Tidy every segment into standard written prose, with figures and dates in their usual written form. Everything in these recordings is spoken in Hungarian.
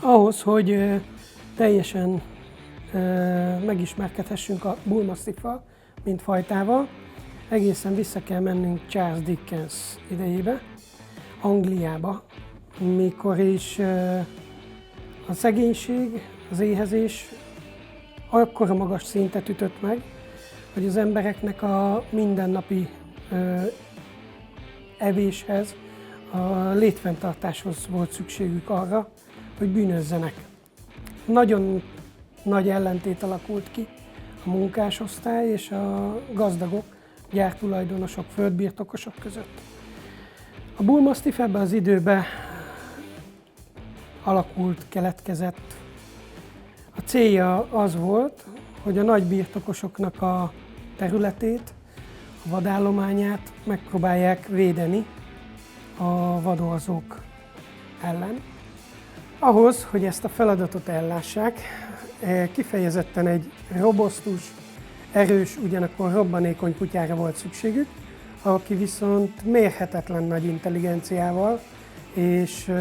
Ahhoz, hogy teljesen megismerkedhessünk a Bull Mastiffal, mint fajtával, egészen vissza kell mennünk Charles Dickens idejébe, Angliába, mikor is a szegénység, az éhezés akkora magas szintet ütött meg, hogy az embereknek a mindennapi evéshez, a létfenntartáshoz volt szükségük arra, hogy bűnözzenek. Nagyon nagy ellentét alakult ki a munkásosztály és a gazdagok, gyártulajdonosok, földbirtokosok között. A Bull Mastiff ebben az időben alakult, keletkezett. A célja az volt, hogy a nagy birtokosoknak a területét, a vadállományát megpróbálják védeni a vadorzók ellen. Ahhoz, hogy ezt a feladatot ellássák, kifejezetten egy robosztus, erős, ugyanakkor robbanékony kutyára volt szükségük, aki viszont mérhetetlen nagy intelligenciával és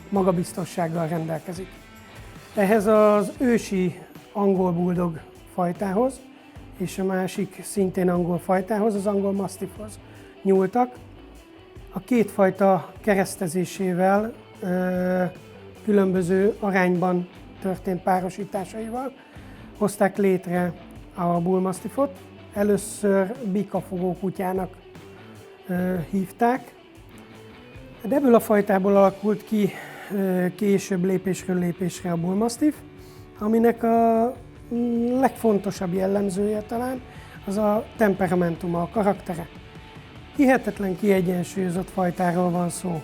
magabiztossággal rendelkezik. Ehhez az ősi angol bulldog fajtához és a másik szintén angol fajtához, az angol mastiffhoz nyúltak. A két fajta keresztezésével, különböző arányban történt párosításaival hozták létre a Bull Mastiffot. Először bikafogó kutyának hívták, de ebből a fajtából alakult ki később lépésről lépésre a Bull Mastiff, aminek a legfontosabb jellemzője talán az a temperamentuma, a karaktere. Hihetetlen kiegyensúlyozott fajtáról van szó.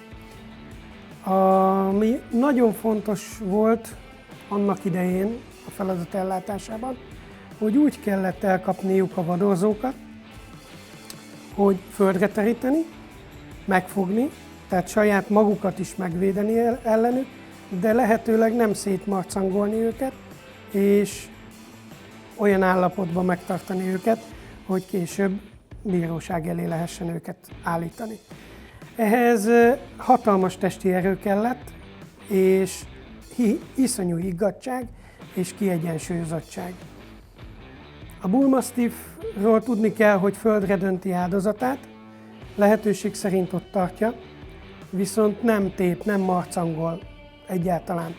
Ami nagyon fontos volt annak idején a feladat ellátásában, hogy úgy kellett elkapniuk a vadorzókat, hogy földre teríteni, megfogni, tehát saját magukat is megvédeni ellenük, de lehetőleg nem szétmarcangolni őket, és olyan állapotban megtartani őket, hogy később bíróság elé lehessen őket állítani. Ehhez hatalmas testi erő kellett, és iszonyú higgadtság és kiegyensúlyozottság. A Bull Mastiffról tudni kell, hogy földre dönti áldozatát, lehetőség szerint ott tartja, viszont nem tép, nem marcangol egyáltalán.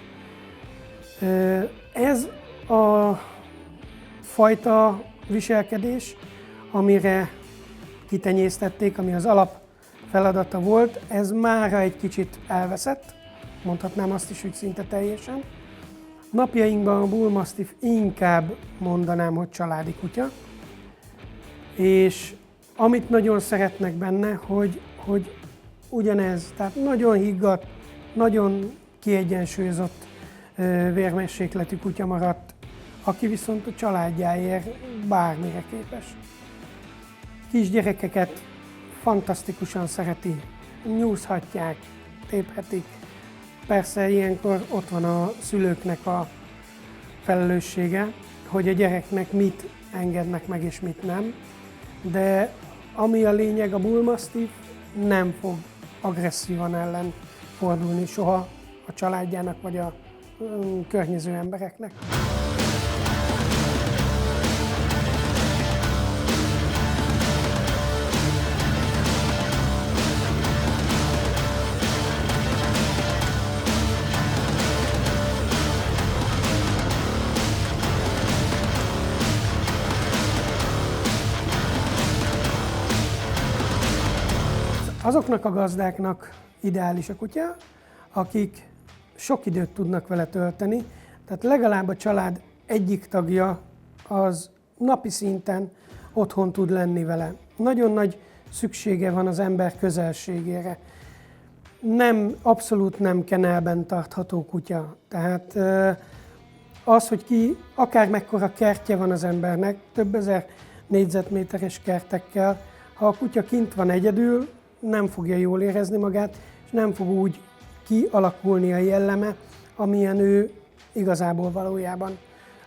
Ez a fajta viselkedés, amire kitenyésztették, ami az alap feladata volt, ez mára egy kicsit elveszett, mondhatnám azt is, hogy szinte teljesen. Napjainkban a Bull Mastiff inkább mondanám, hogy családi kutya, és amit nagyon szeretnek benne, hogy ugyanez, tehát nagyon higgadt, nagyon kiegyensúlyozott vérmérsékletű kutya maradt, aki viszont a családjáért bármire képes. Kisgyerekeket fantasztikusan szereti, nyúzhatják, téphetik. Persze ilyenkor ott van a szülőknek a felelőssége, hogy a gyereknek mit engednek meg és mit nem, de ami a lényeg, a Bull Mastiff nem fog agresszívan ellen fordulni soha a családjának vagy a környező embereknek. Azoknak a gazdáknak ideális a kutya, akik sok időt tudnak vele tölteni, tehát legalább a család egyik tagja az napi szinten otthon tud lenni vele. Nagyon nagy szüksége van az ember közelségére. Abszolút nem kenelben tartható kutya. Tehát az, hogy akár mekkora kertje van az embernek, több ezer négyzetméteres kertekkel, ha a kutya kint van egyedül, nem fogja jól érezni magát, és nem fog úgy kialakulni a jelleme, amilyen ő igazából valójában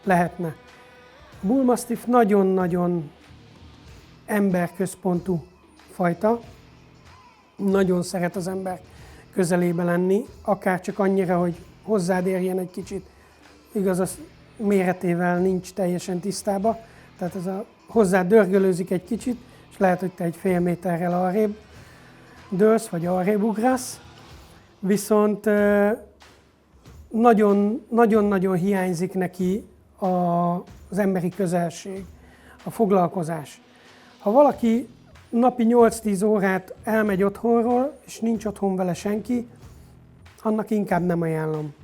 lehetne. A Bull Mastiff nagyon-nagyon emberközpontú fajta, nagyon szeret az ember közelébe lenni, akár csak annyira, hogy hozzád érjen egy kicsit. Igaz, az méretével nincs teljesen tisztába, tehát ez hozzád dörgölőzik egy kicsit, és lehet, hogy te egy fél méterrel arrébb dőlsz, vagy arrébb ugrasz, viszont nagyon-nagyon hiányzik neki az emberi közelség, a foglalkozás. Ha valaki napi 8-10 órát elmegy otthonról, és nincs otthon vele senki, annak inkább nem ajánlom.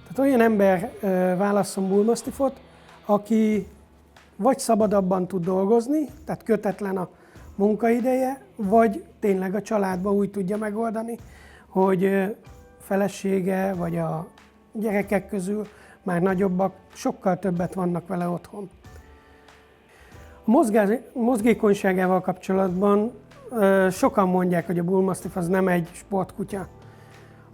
Tehát olyan ember válasszon Bull Mastiffot, aki vagy szabadabban tud dolgozni, tehát kötetlen a munkaideje, vagy tényleg a családba úgy tudja megoldani, hogy felesége vagy a gyerekek közül már nagyobbak, sokkal többet vannak vele otthon. A mozgékonyságával kapcsolatban sokan mondják, hogy a Bull Mastiff az nem egy sportkutya.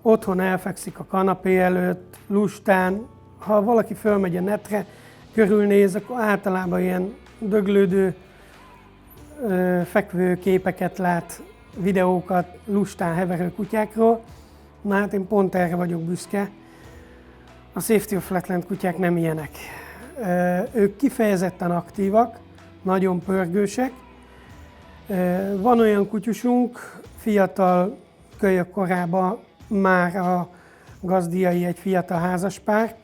Otthon elfekszik a kanapé előtt, lustán. Ha valaki fölmegy a netre, körülnéz, akkor általában ilyen döglődő, fekvő képeket lát, videókat lustán heverő kutyákról. Na hát én pont erre vagyok büszke. A Safety of Flatland kutyák nem ilyenek. Ők kifejezetten aktívak, nagyon pörgősek. Van olyan kutyusunk, fiatal kölyök korában már a gazdiai egy fiatal házaspár,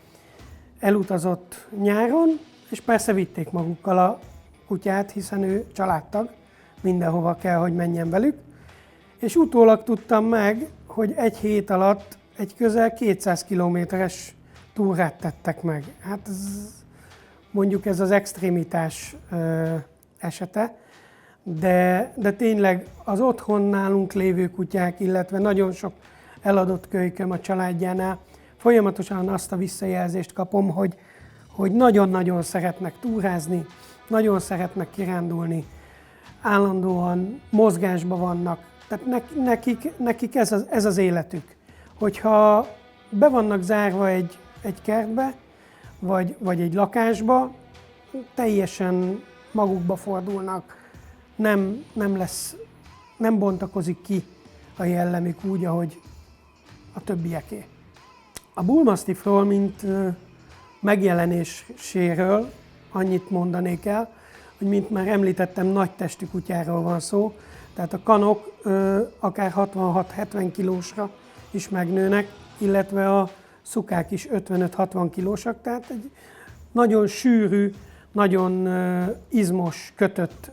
elutazott nyáron, és persze vitték magukkal a kutyát, hiszen ő családtag, mindenhova kell, hogy menjen velük. És utólag tudtam meg, hogy egy hét alatt egy közel 200 kilométeres túrát tettek meg. Hát mondjuk ez az extrémitás esete, de tényleg az otthon nálunk lévő kutyák, illetve nagyon sok eladott kölyköm a családjánál, folyamatosan azt a visszajelzést kapom, hogy nagyon-nagyon szeretnek túrázni, nagyon szeretnek kirándulni, állandóan mozgásban vannak. Tehát nekik ez az életük. Hogyha be vannak zárva egy kertbe, vagy egy lakásba, teljesen magukba fordulnak, nem bontakozik ki a jellemük úgy, ahogy a többieké. A Bull Mastiffról, mint megjelenéséről annyit mondanék el, hogy mint már említettem, nagy testű kutyáról van szó, tehát a kanok akár 66-70 kilósra is megnőnek, illetve a szukák is 55-60 kilósak, tehát egy nagyon sűrű, nagyon izmos, kötött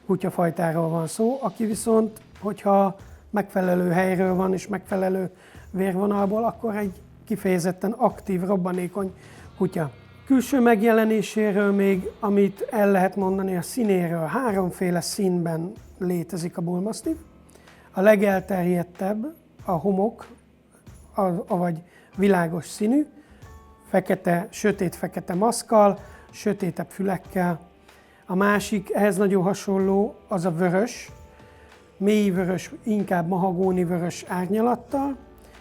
kutyafajtáról van szó, aki viszont, hogyha megfelelő helyről van és megfelelő vérvonalból, akkor egy kifejezetten aktív, robbanékony kutya. Külső megjelenéséről még, amit el lehet mondani, a színéről, háromféle színben létezik a Bull Mastiff. A legelterjedtebb a homok, avagy világos színű, fekete, sötét-fekete maszkkal, sötétebb fülekkel. A másik, ehhez nagyon hasonló, az a vörös, mély vörös, inkább mahagóni vörös árnyalattal,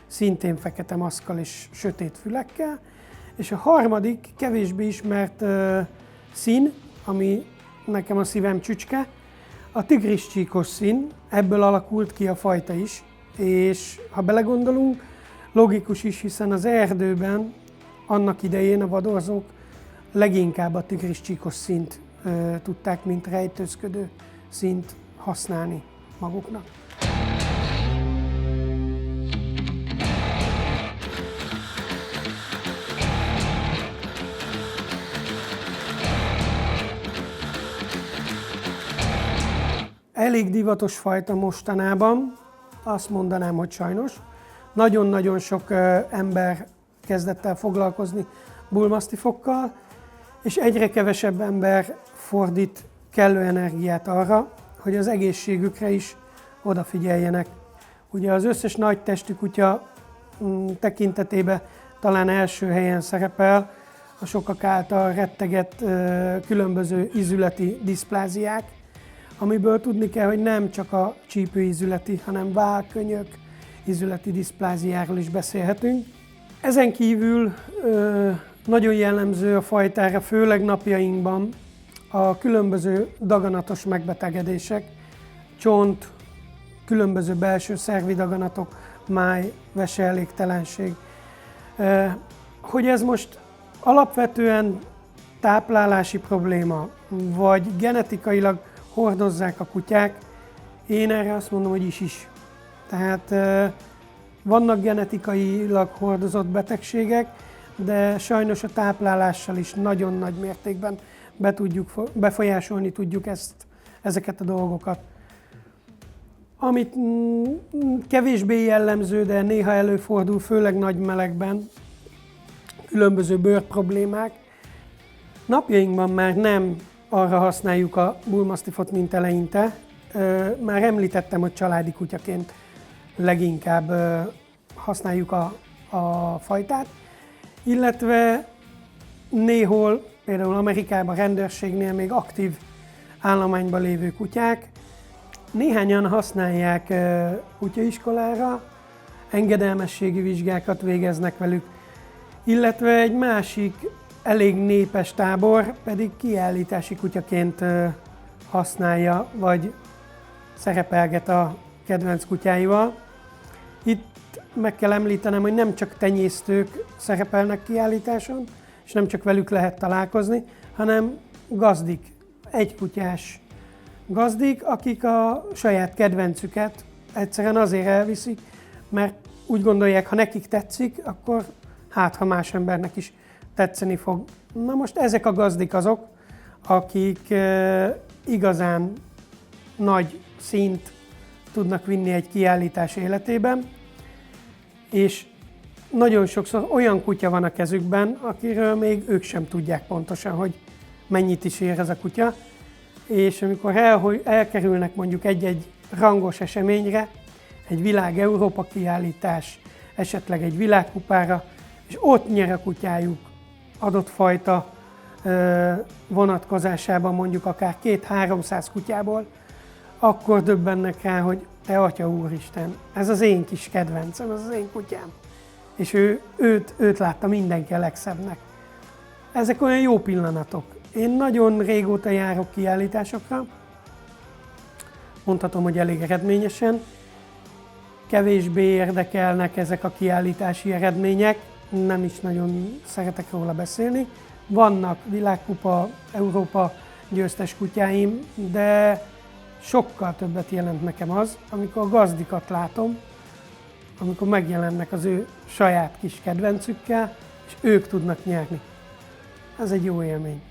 szintén fekete maszkkal és sötét fülekkel. És a harmadik, kevésbé ismert szín, ami nekem a szívem csücske, a tigris csíkos szín, ebből alakult ki a fajta is. És ha belegondolunk, logikus is, hiszen az erdőben annak idején a vadorzók leginkább a tigris csíkos színt tudták, mint rejtőzködő színt használni maguknak. Elég divatos fajta mostanában, azt mondanám, hogy sajnos. Nagyon-nagyon sok ember kezdett el foglalkozni Bull Mastiffokkal, és egyre kevesebb ember fordít kellő energiát arra, hogy az egészségükre is odafigyeljenek. Ugye az összes nagy testű kutya tekintetében talán első helyen szerepel a sokak által rettegett különböző ízületi diszpláziák, amiből tudni kell, hogy nem csak a csípőízületi, hanem váll, könyök ízületi diszpláziáról is beszélhetünk. Ezen kívül nagyon jellemző a fajtára, főleg napjainkban a különböző daganatos megbetegedések, csont, különböző belső szervi daganatok, máj, veseelégtelenség. Hogy ez most alapvetően táplálási probléma, vagy genetikailag hordozzák a kutyák, én erre azt mondom, hogy is. Tehát vannak genetikailag hordozott betegségek, de sajnos a táplálással is nagyon nagy mértékben befolyásolni tudjuk ezeket a dolgokat. Amit kevésbé jellemző, de néha előfordul, főleg nagy melegben, különböző bőrproblémák. Napjainkban már nem arra használjuk a Bull Mastiffot, mint eleinte. Már említettem, hogy családi kutyaként leginkább használjuk a fajtát, illetve néhol, például Amerikában rendőrségnél még aktív állományban lévő kutyák, néhányan használják kutyaiskolára, engedelmességi vizsgákat végeznek velük, illetve egy másik elég népes tábor pedig kiállítási kutyaként használja, vagy szerepelget a kedvenc kutyáival. Itt meg kell említenem, hogy nem csak tenyésztők szerepelnek kiállításon, és nem csak velük lehet találkozni, hanem gazdik, egykutyás gazdik, akik a saját kedvencüket egyszerűen azért elviszik, mert úgy gondolják, ha nekik tetszik, akkor hát ha más embernek is tetszeni fog. Na most ezek a gazdik azok, akik igazán nagy színt tudnak vinni egy kiállítás életében, és nagyon sokszor olyan kutya van a kezükben, akiről még ők sem tudják pontosan, hogy mennyit is ér ez a kutya, és amikor elkerülnek mondjuk egy-egy rangos eseményre, egy világ Európa kiállítás, esetleg egy világkupára, és ott nyer a kutyájuk adott fajta vonatkozásában mondjuk akár 200-300 kutyából, akkor döbbennek rá, hogy te atya úristen, ez az én kis kedvencem, ez az én kutyám. És őt látta mindenki a legszebbnek. Ezek olyan jó pillanatok. Én nagyon régóta járok kiállításokra, mondhatom, hogy elég eredményesen. Kevésbé érdekelnek ezek a kiállítási eredmények, nem is nagyon szeretek róla beszélni. Vannak világkupa, Európa győztes kutyáim, de sokkal többet jelent nekem az, amikor a gazdikat látom, amikor megjelennek az ő saját kis kedvencükkel, és ők tudnak nyerni. Ez egy jó élmény.